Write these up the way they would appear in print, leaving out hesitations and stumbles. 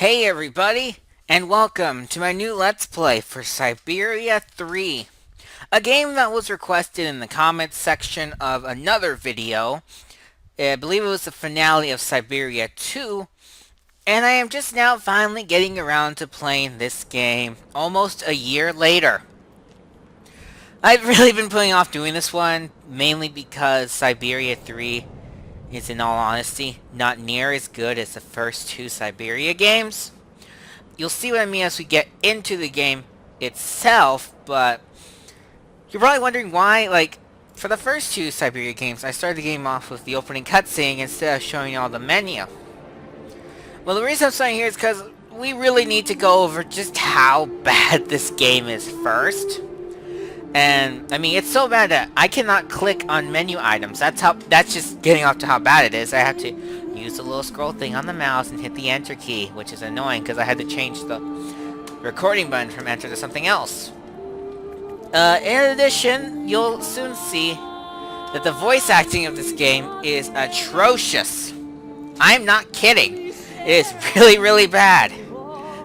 Hey everybody, and welcome to my new Let's Play for Syberia 3. A game that was requested in the comments section of another video. I believe it was the finale of Syberia 2. And I am just now finally getting around to playing this game almost a year later. I've really been putting off doing this one, mainly because Syberia 3 is, in all honesty, not near as good as the first two Syberia games. You'll see what I mean as we get into the game itself, but you're probably wondering why, for the first two Syberia games, I started the game off with the opening cutscene instead of showing you all the menu. Well, the reason I'm saying here is because we really need to go over just how bad this game is first. And, I mean, it's so bad that I cannot click on menu items. That's just getting off to how bad it is. I have to use the little scroll thing on the mouse and hit the enter key, which is annoying because I had to change the recording button from enter to something else. In addition, you'll soon see that the voice acting of this game is atrocious. I'm not kidding. It is really, really bad.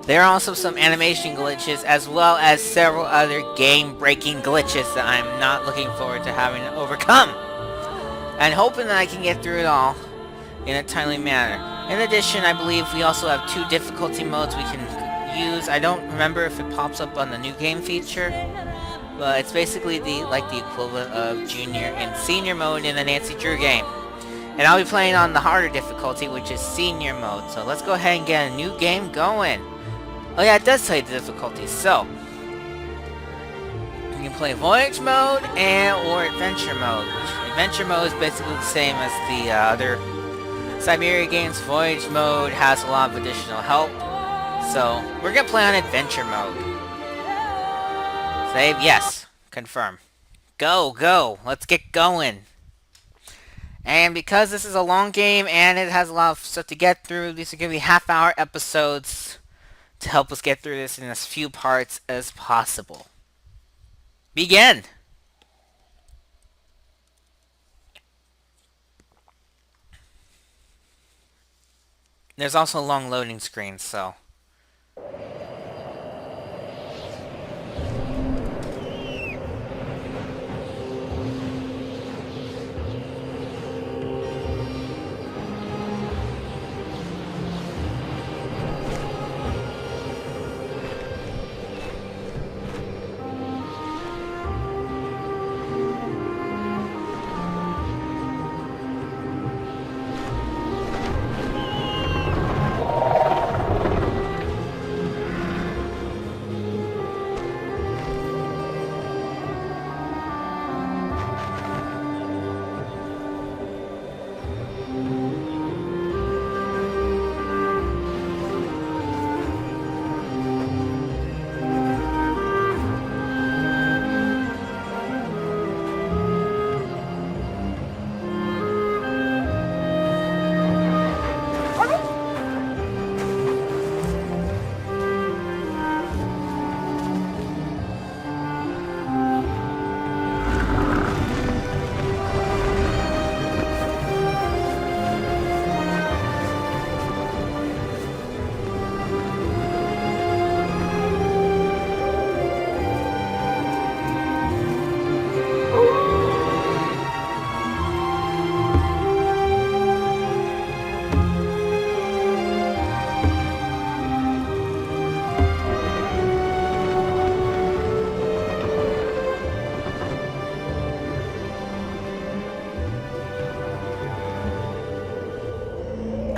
There are also some animation glitches, as well as several other game-breaking glitches that I'm not looking forward to having to overcome. And hoping that I can get through it all in a timely manner. In addition, I believe we also have two difficulty modes we can use. I don't remember if it pops up on the new game feature, but it's basically the equivalent of junior and senior mode in the Nancy Drew game. And I'll be playing on the harder difficulty, which is senior mode. So let's go ahead and get a new game going. Oh yeah, it does tell you the difficulty, so you can play Voyage Mode or Adventure Mode. Adventure Mode is basically the same as the other Syberia games. Voyage Mode has a lot of additional help, so we're gonna play on Adventure Mode. Save, yes, confirm. Go, let's get going. And because this is a long game and it has a lot of stuff to get through, these are gonna be half-hour episodes to help us get through this in as few parts as possible. Begin! There's also a long loading screen, so...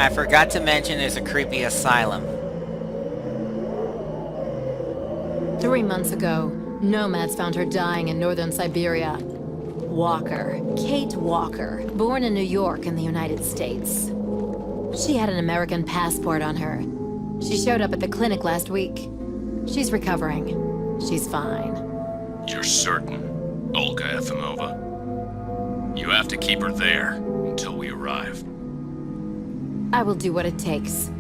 I forgot to mention there's a creepy asylum. 3 months ago, nomads found her dying in northern Syberia. Walker, Kate Walker, born in New York in the United States. She had an American passport on her. She showed up at the clinic last week. She's recovering. She's fine. You're certain, Olga Efimova? You have to keep her there until we arrive. I will do what it takes.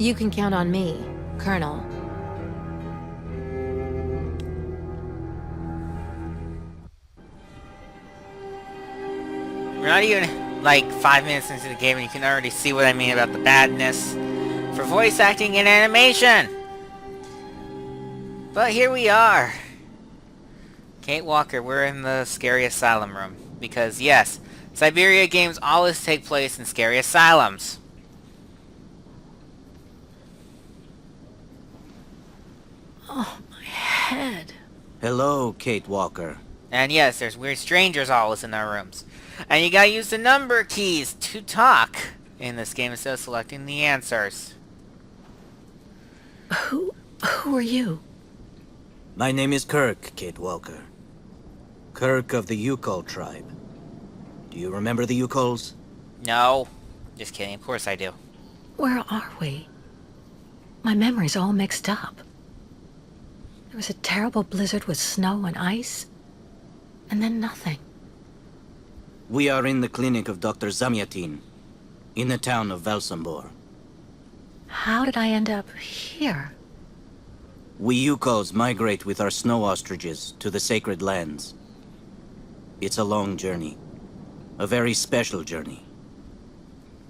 You can count on me, Colonel. We're not even like 5 minutes into the game and you can already see what I mean about the badness. for voice acting and animation. But here we are. Kate Walker, we're in the scary asylum room. Because yes, Syberia games always take place in scary asylums. Oh, my head. Hello, Kate Walker. And yes, there's weird strangers always in our rooms. And you gotta use the number keys to talk in this game instead of selecting the answers. Who are you? My name is Kirk, Kate Walker. Kirk of the Yukol tribe. Do you remember the Yukols? No. Just kidding, of course I do. Where are we? My memory's all mixed up. There was a terrible blizzard with snow and ice, and then nothing. We are in the clinic of Dr. Zamyatin, in the town of Valsambor. How did I end up here? We Yukols migrate with our snow ostriches to the sacred lands. It's a long journey. A very special journey.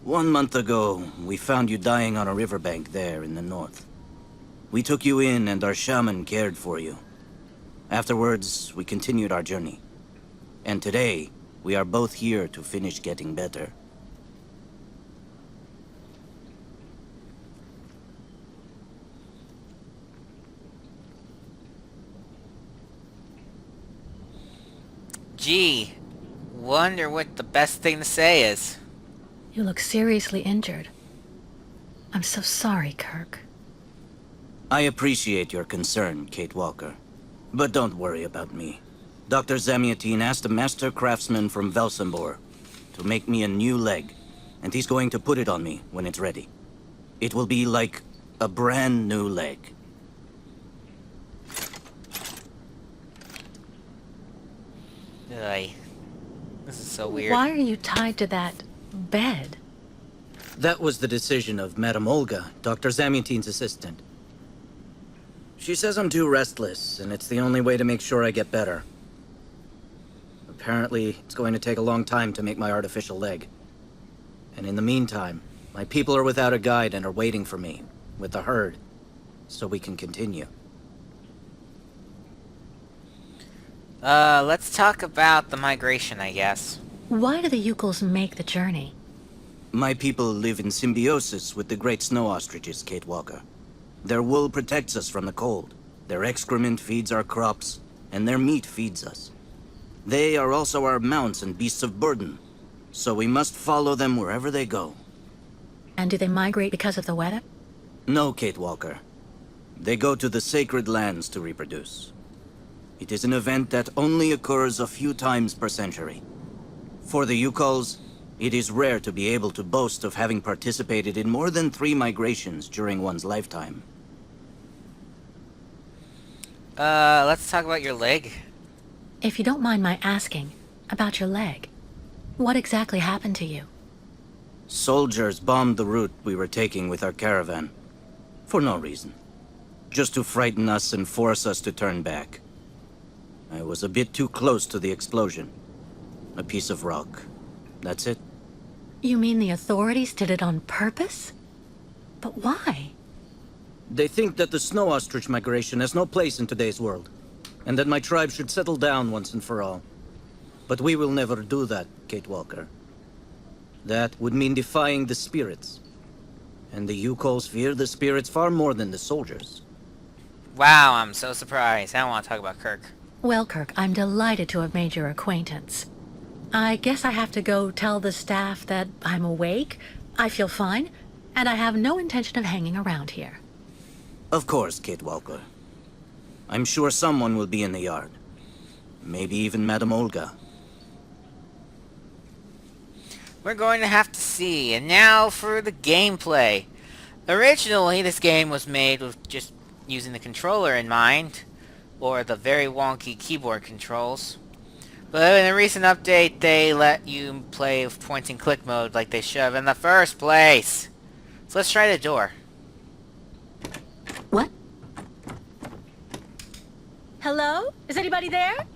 1 month ago, we found you dying on a riverbank there in the north. We took you in and our shaman cared for you. Afterwards, we continued our journey. And today, we are both here to finish getting better. Gee, wonder what the best thing to say is. You look seriously injured. I'm so sorry, Kirk. I appreciate your concern, Kate Walker. But don't worry about me. Dr. Zamyatin asked a master craftsman from Valsambor to make me a new leg, and he's going to put it on me when it's ready. It will be like a brand new leg. Ugh. This is so weird. Why are you tied to that bed? That was the decision of Madame Olga, Dr. Zamyatin's assistant. She says I'm too restless, and it's the only way to make sure I get better. Apparently, it's going to take a long time to make my artificial leg. And in the meantime, my people are without a guide and are waiting for me, with the herd, so we can continue. Let's talk about the migration, I guess. Why do the Yukols make the journey? My people live in symbiosis with the great snow ostriches, Kate Walker. Their wool protects us from the cold, their excrement feeds our crops, and their meat feeds us. They are also our mounts and beasts of burden, so we must follow them wherever they go. And do they migrate because of the weather? No, Kate Walker. They go to the sacred lands to reproduce. It is an event that only occurs a few times per century. For the Yukols, it is rare to be able to boast of having participated in more than 3 migrations during one's lifetime. Let's talk about your leg. If you don't mind my asking, about your leg. What exactly happened to you? Soldiers bombed the route we were taking with our caravan. For no reason. Just to frighten us and force us to turn back. I was a bit too close to the explosion. A piece of rock. That's it. You mean the authorities did it on purpose? But why? They think that the snow ostrich migration has no place in today's world, and that my tribe should settle down once and for all. But we will never do that, Kate Walker. That would mean defying the spirits. And the Yukols fear the spirits far more than the soldiers. Wow, I'm so surprised. I don't want to talk about Kirk. Well, Kirk, I'm delighted to have made your acquaintance. I guess I have to go tell the staff that I'm awake, I feel fine, and I have no intention of hanging around here. Of course, Kate Walker. I'm sure someone will be in the yard. Maybe even Madame Olga. We're going to have to see. And now for the gameplay. Originally, this game was made with just using the controller in mind, or the very wonky keyboard controls. But in a recent update, they let you play with point and click mode like they should have in the first place. So let's try the door. What? Hello? Is anybody there?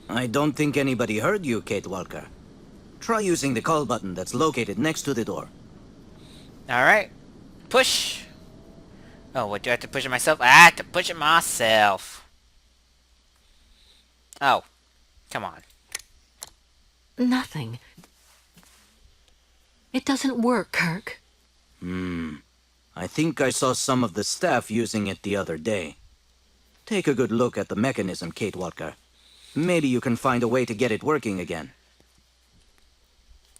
I don't think anybody heard you, Kate Walker. Try using the call button that's located next to the door. Alright. Push! Oh, what, do I have to push it myself? I have to push it myself. Oh, come on. Nothing. It doesn't work, Kirk. I think I saw some of the staff using it the other day. Take a good look at the mechanism, Kate Walker. Maybe you can find a way to get it working again.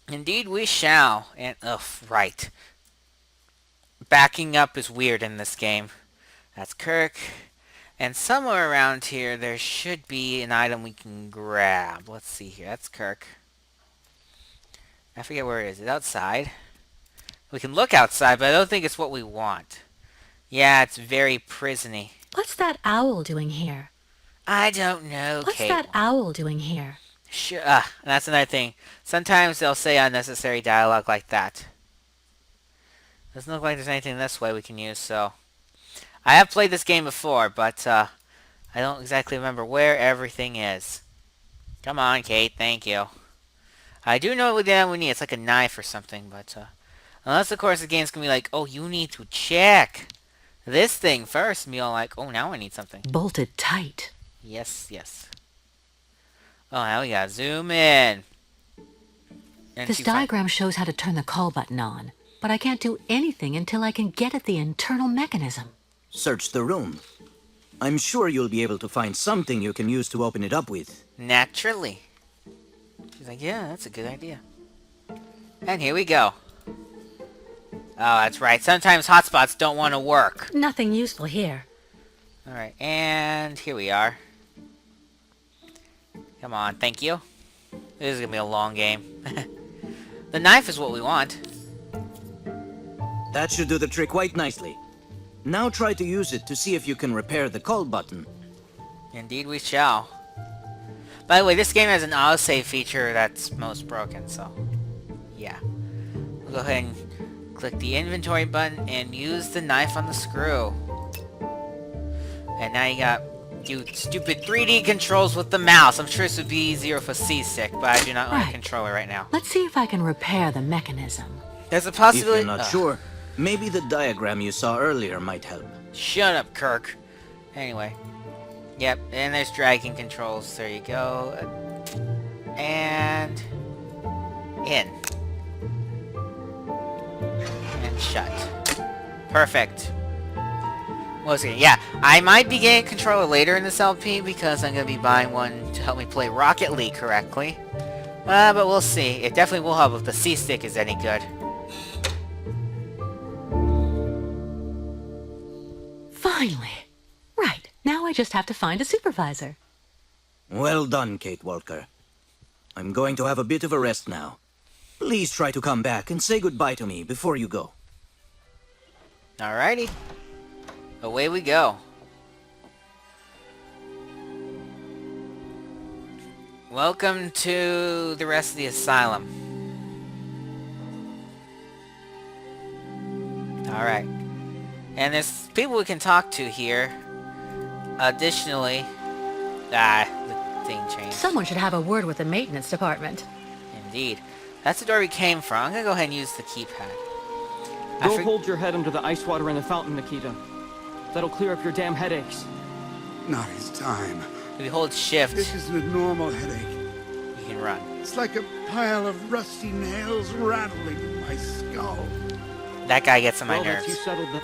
Indeed we shall. And, ugh, right. Backing up is weird in this game. That's Kirk. And somewhere around here there should be an item we can grab. Let's see here. That's Kirk. I forget where it is. It's outside. We can look outside, but I don't think it's what we want. Yeah, it's very prisony. What's that owl doing here? I don't know, What's Kate. that owl doing here? Sure, that's another thing. Sometimes they'll say unnecessary dialogue like that. Doesn't look like there's anything this way we can use, so... I have played this game before, but I don't exactly remember where everything is. Come on, Kate, thank you. I do know what we need. It's like a knife or something, but... unless, of course, the game's gonna be like, oh, you need to check this thing first. And be all like, oh, now I need something. Bolted tight. Yes, yes. Oh, now we gotta zoom in. And This see diagram shows how to turn the call button on, but I can't do anything until I can get at the internal mechanism. Search the room. I'm sure you'll be able to find something you can use to open it up with. Naturally. She's like, yeah, that's a good idea. And here we go. Oh, that's right. Sometimes hotspots don't want to work. Nothing useful here. Alright, and here we are. Come on, thank you. This is gonna be a long game. The knife is what we want. That should do the trick quite nicely. Now try to use it to see if you can repair the call button. Indeed we shall. By the way, this game has an autosave feature that's most broken, so... yeah. We'll go ahead and click the inventory button and use the knife on the screw. And now you got do stupid 3D controls with the mouse. I'm sure this would be easier with a C-stick, but I do not own a controller right now. Let's see if I can repair the mechanism. There's a If possibility... you're not sure, maybe the diagram you saw earlier might help. Shut up, Kirk. Anyway. Yep, and there's dragging controls. There you go. And... in. And shut. Perfect. What was it? Yeah, I might be getting a controller later in this LP because I'm going to be buying one to help me play Rocket League correctly. But we'll see. It definitely will help if the C-stick is any good. Finally. Right, now I just have to find a supervisor. Well done, Kate Walker. I'm going to have a bit of a rest now. Please try to come back and say goodbye to me before you go. Alrighty. Away we go. Welcome to the rest of the asylum. Alright. And there's people we can talk to here. Additionally... the thing changed. Someone should have a word with the maintenance department. Indeed. That's the door we came from. I'm gonna go ahead and use the keypad. Go hold your head under the ice water in the fountain, Nikita. That'll clear up your damn headaches. Not his time. If you hold shift, This isn't a normal headache. you can run. It's like a pile of rusty nails rattling in my skull. That guy gets on my Well, that you nerves. settled the...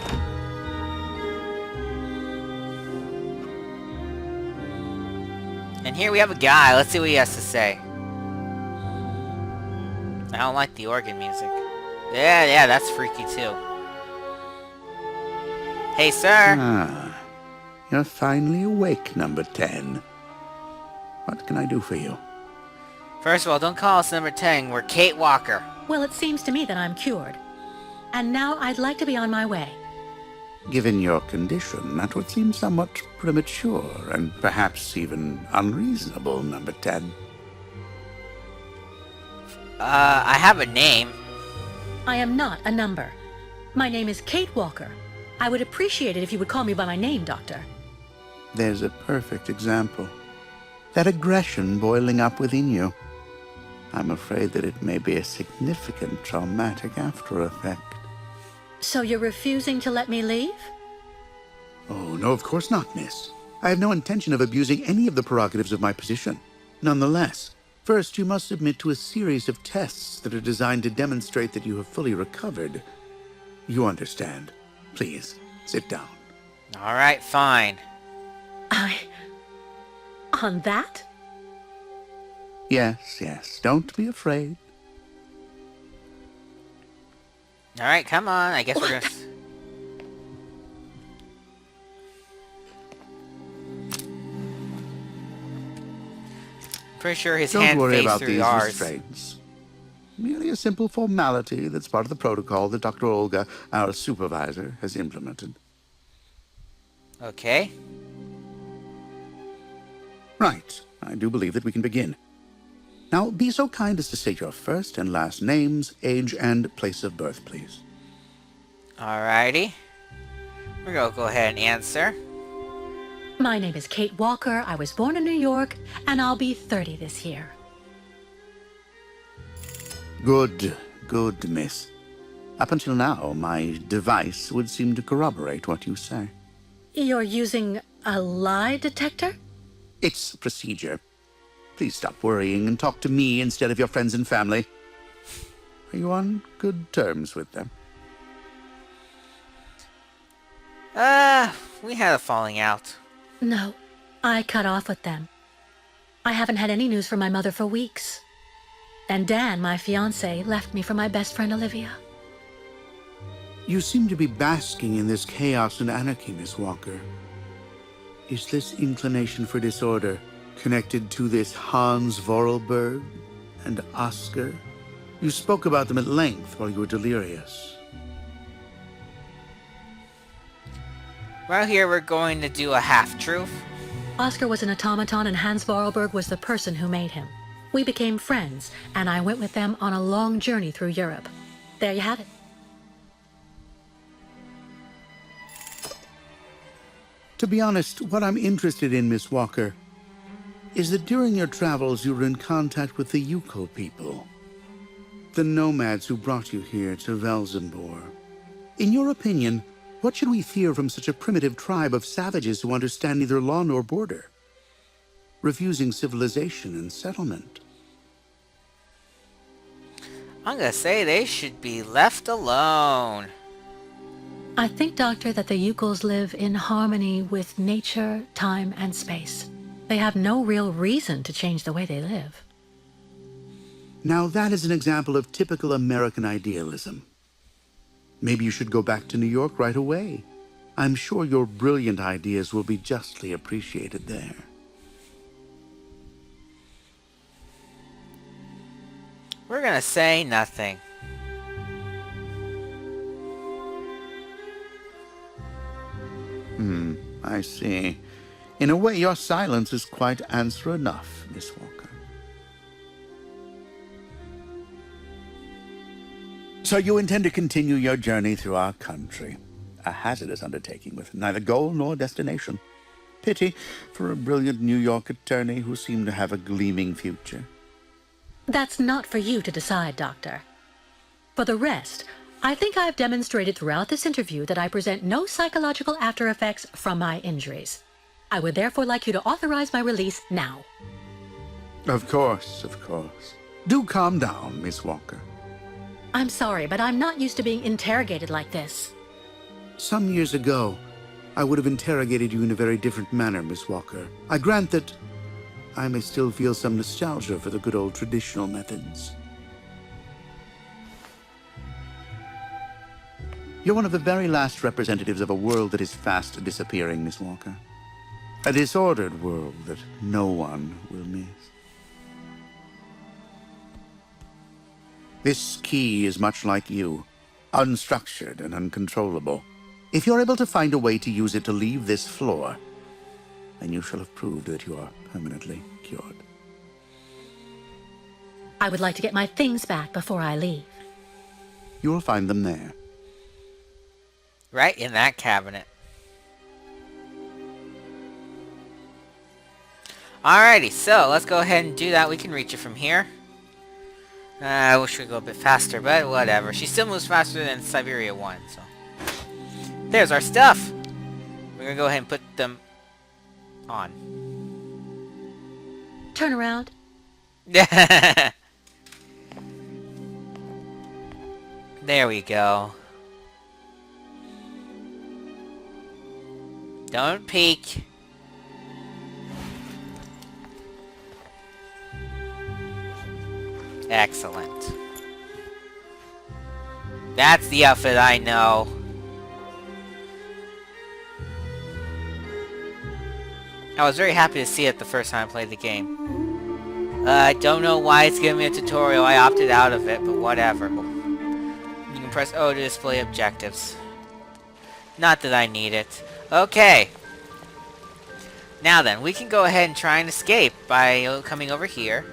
And here we have a guy. Let's see what he has to say. I don't like the organ music. Yeah, that's freaky too. Hey, sir. Ah, you're finally awake, number 10. What can I do for you? First of all, don't call us number 10. We're Kate Walker. Well, it seems to me that I'm cured. And now I'd like to be on my way. Given your condition, that would seem somewhat premature and perhaps even unreasonable, number 10. I have a name. I am not a number. My name is Kate Walker. I would appreciate it if you would call me by my name, Doctor. There's a perfect example. That aggression boiling up within you. I'm afraid that it may be a significant traumatic after effect. So you're refusing to let me leave? Oh, no, of course not, miss. I have no intention of abusing any of the prerogatives of my position. Nonetheless, first you must submit to a series of tests that are designed to demonstrate that you have fully recovered. You understand. Please, sit down. Alright, fine. On that? Yes, yes, don't be afraid. Alright, come on. I guess we're gonna... Pretty sure his Don't hand worry phased about through these ours. restraints. Merely a simple formality that's part of the protocol that Dr. Olga, our supervisor, has implemented. Okay. Right. I do believe that we can begin. Now, be so kind as to state your first and last names, age, and place of birth, please. Alrighty. We're gonna go ahead and answer. My name is Kate Walker. I was born in New York, and I'll be 30 this year. Good, good, miss. Up until now, my device would seem to corroborate what you say. You're using a lie detector? It's procedure. Please stop worrying and talk to me instead of your friends and family. Are you on good terms with them? We had a falling out. No, I cut off with them. I haven't had any news from my mother for weeks. And Dan, my fiancé, left me for my best friend Olivia. You seem to be basking in this chaos and anarchy, Miss Walker. Is this inclination for disorder connected to this Hans Vorarlberg and Oscar? You spoke about them at length while you were delirious. Right here, we're going to do a half-truth. Oscar was an automaton and Hans Vorarlberg was the person who made him. We became friends, and I went with them on a long journey through Europe. There you have it. To be honest, what I'm interested in, Miss Walker, is that during your travels you were in contact with the Yukon people, the nomads who brought you here to Velzenbor. In your opinion, what should we fear from such a primitive tribe of savages who understand neither law nor border, refusing civilization and settlement? I'm gonna say they should be left alone. I think, Doctor, that the Yukols live in harmony with nature, time, and space. They have no real reason to change the way they live. Now that is an example of typical American idealism. Maybe you should go back to New York right away. I'm sure your brilliant ideas will be justly appreciated there. We're gonna say nothing. I see. In a way, your silence is quite answer enough, Miss Walker. So you intend to continue your journey through our country. A hazardous undertaking with neither goal nor destination. Pity for a brilliant New York attorney who seemed to have a gleaming future. That's not for you to decide, Doctor. For the rest, I think I've demonstrated throughout this interview that I present no psychological after effects from my injuries. I would therefore like you to authorize my release now. Of course, of course. Do calm down, Miss Walker. I'm sorry, but I'm not used to being interrogated like this. Some years ago, I would have interrogated you in a very different manner, Miss Walker. I grant that I may still feel some nostalgia for the good old traditional methods. You're one of the very last representatives of a world that is fast disappearing, Miss Walker. A disordered world that no one will miss. This key is much like you, unstructured and uncontrollable. If you're able to find a way to use it to leave this floor, then you shall have proved that you are permanently cured. I would like to get my things back before I leave. You will find them there. Right in that cabinet. Alrighty, so let's go ahead and do that. We can reach it from here. I wish we'd go a bit faster, but whatever. She still moves faster than Syberia 1, so... There's our stuff! We're gonna go ahead and put them... on. Turn around. There we go. Don't peek. Excellent. That's the outfit I know. I was very happy to see it the first time I played the game. I don't know why it's giving me a tutorial. I opted out of it, but whatever. You can press O to display objectives. Not that I need it. Okay. Now then, we can go ahead and try and escape by coming over here.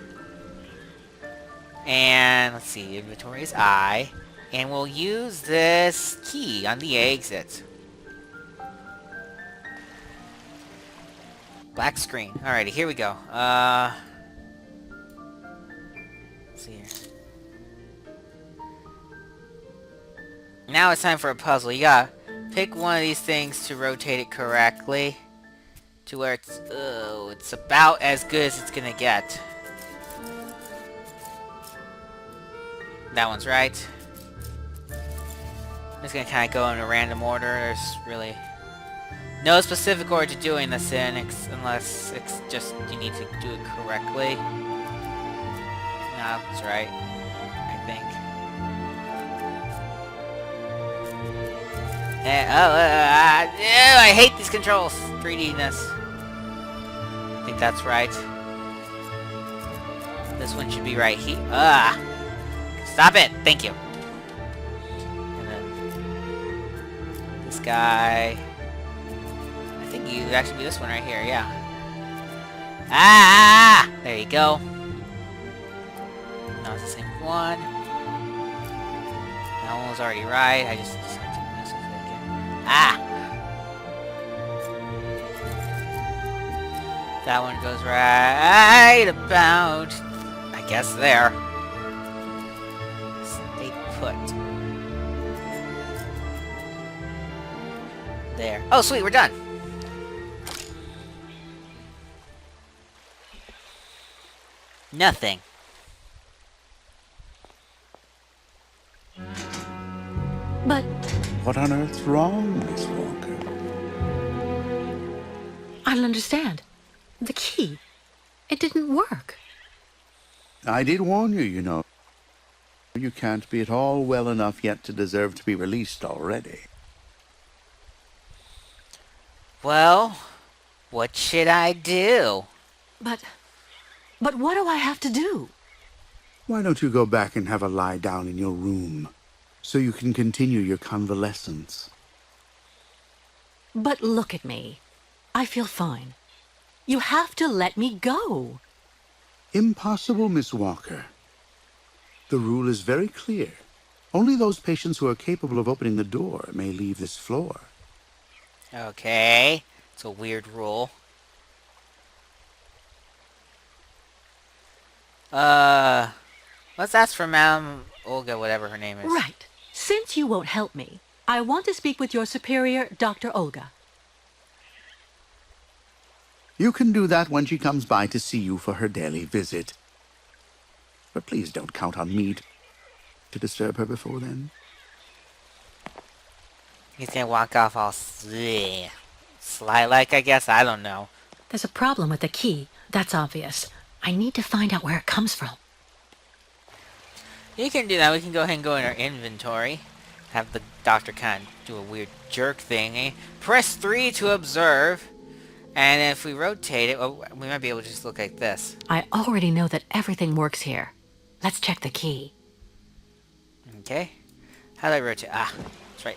And let's see, inventory is I. And we'll use this key on the exit. Black screen. Alrighty, here we go. Let's see here. Now it's time for a puzzle. You gotta pick one of these things to rotate it correctly. To where it's about as good as it's gonna get. That one's right. I'm just gonna kind of go in a random order. There's really no specific order to doing this in, unless it's just you need to do it correctly. No, that's right. I think. I hate these controls. 3D-ness. I think that's right. This one should be right here. Stop it! Thank you. And then this guy. I think you would actually be this one right here. Yeah. There you go. No, it's the same one. That one was already right. I just decided to mess with it again. That one goes right about, I guess, there. Stay put. There. Oh, sweet, we're done. Nothing. But What on earth's wrong, Miss Walker? I don't understand. The key. It didn't work. I did warn you, you know. You can't be at all well enough yet to deserve to be released already. Well, what should I do? But what do I have to do? Why don't you go back and have a lie down in your room, so you can continue your convalescence? But look at me. I feel fine. You have to let me go. Impossible, Miss Walker. The rule is very clear. Only those patients who are capable of opening the door may leave this floor. Okay. It's a weird rule. Let's ask for Madame Olga, whatever her name is. Right. Since you won't help me, I want to speak with your superior, Dr. Olga. You can do that when she comes by to see you for her daily visit. But please don't count on me to disturb her before then. He's gonna walk off all sly-like, I guess? I don't know. There's a problem with the key. That's obvious. I need to find out where it comes from. You can do that. We can go ahead and go in our inventory. Have the doctor kind of do a weird jerk thingy. Press 3 to observe. And if we rotate it, well, we might be able to just look like this. I already know that everything works here. Let's check the key. Okay. How do I rotate? That's right.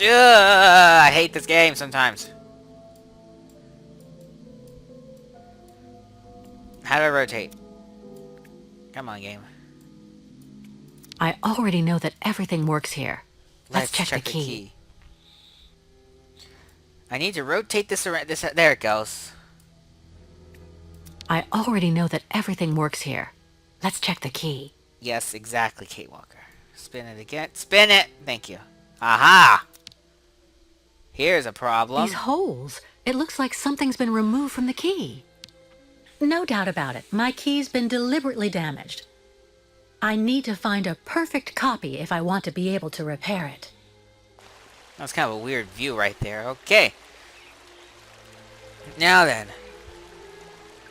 I hate this game sometimes. How do I rotate? Come on, game. I already know that everything works here. Let's check the key. I need to rotate this around. There it goes. I already know that everything works here. Let's check the key. Yes, exactly, Kate Walker. Spin it again. Spin it! Thank you. Aha! Here's a problem. These holes. It looks like something's been removed from the key. No doubt about it. My key's been deliberately damaged. I need to find a perfect copy if I want to be able to repair it. That's kind of a weird view right there. Okay. Now then.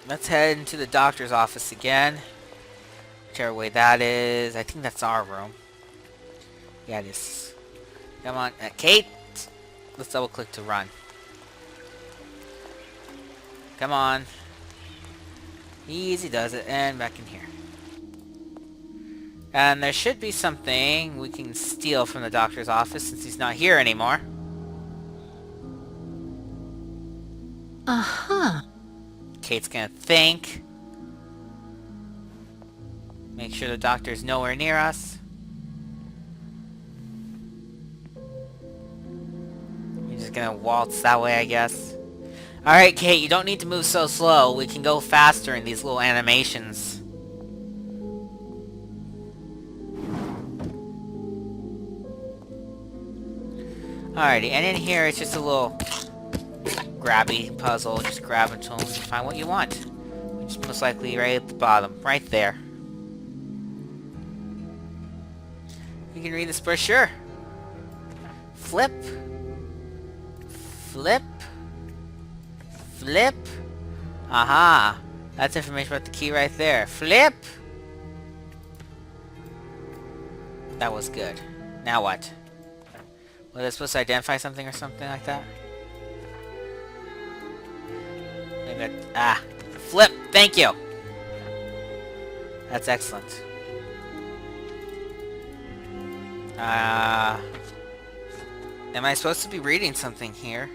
Let's head into the doctor's office again. Whichever way that is. I think that's our room. Yeah, it is. Come on. Kate! Let's double click to run. Come on. Easy does it. And back in here. And there should be something we can steal from the doctor's office since he's not here anymore. Uh-huh. Kate's gonna think. Make sure the doctor's nowhere near us. You're just gonna waltz that way, I guess. Alright, Kate, you don't need to move so slow. We can go faster in these little animations. Alrighty, and in here it's just a little grabby puzzle. Just grab until you find what you want. Which is most likely right at the bottom. Right there. You can read this brochure. Flip. Flip. Flip. Aha. That's information about the key right there. Flip. That was good. Now what? Was I supposed to identify something or something like that? Maybe flip! Thank you! That's excellent. Am I supposed to be reading something here?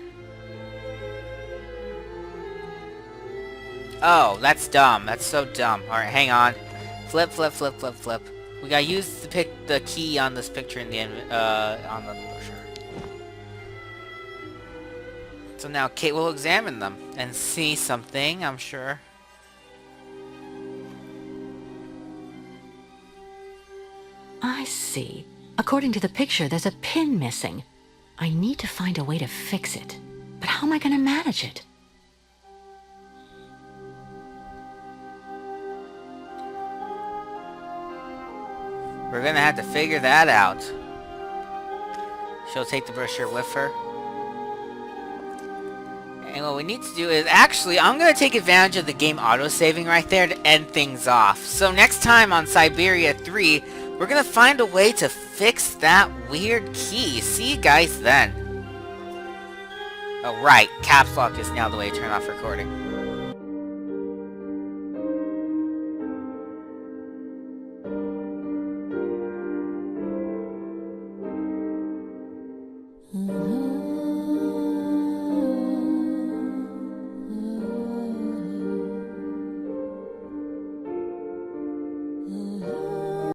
Oh, that's dumb. That's so dumb. Alright, hang on. Flip, flip, flip, flip, flip. We gotta use the key on this picture in the on the brochure. So now Kate will examine them and see something, I'm sure. I see. According to the picture, there's a pin missing. I need to find a way to fix it. But how am I going to manage it? We're gonna have to figure that out. She'll take the brochure with her. And what we need to do is, actually, I'm going to take advantage of the game auto-saving right there to end things off. So next time on Syberia 3, we're going to find a way to fix that weird key. See you guys then. Oh, right. Caps Lock is now the way to turn off recording.